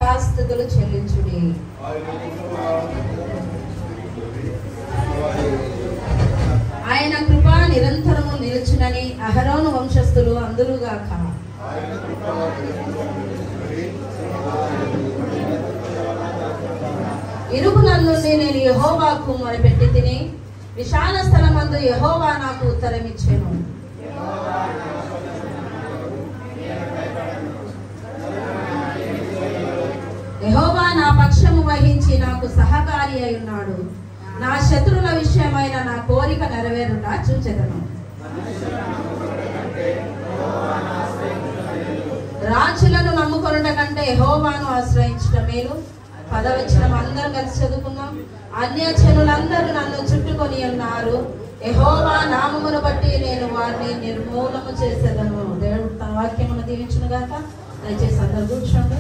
కృతజ్ఞతాస్తుతులు చెల్లించుడి. ఆయన కృప నిరంతరము నిలుచునని అహరోను వంశస్థులు అందురుగాక. ఇరుకునందు నేను యెహోవాకు మొరపెట్టి తిని విశాల స్థలమందు యెహోవా నాకు ఉత్తరమిచ్చెను. యెహోవా నా పక్షము వహించి నాకు సహకారి అయి ఉన్నాడు. నా శత్రువుల విషయమైన నా కోరిక నెరవేరుట చూచెదను. రాజులను నమ్ముకొనుట కంటే యెహోవాను ఆశ్రయించుట మేలు. 10వ వచనం అందరం కలిసి చదువుకుందాం. అన్యజనులందరూ నన్ను చుట్టుకొని ఉన్నారు, యెహోవా నామమును బట్టి నేను వారిని నిర్మూలము చేసేదను. దేవుడు తన వాక్యమును దీవించును గాక. దయచేసి అందరూ కూర్చోండి.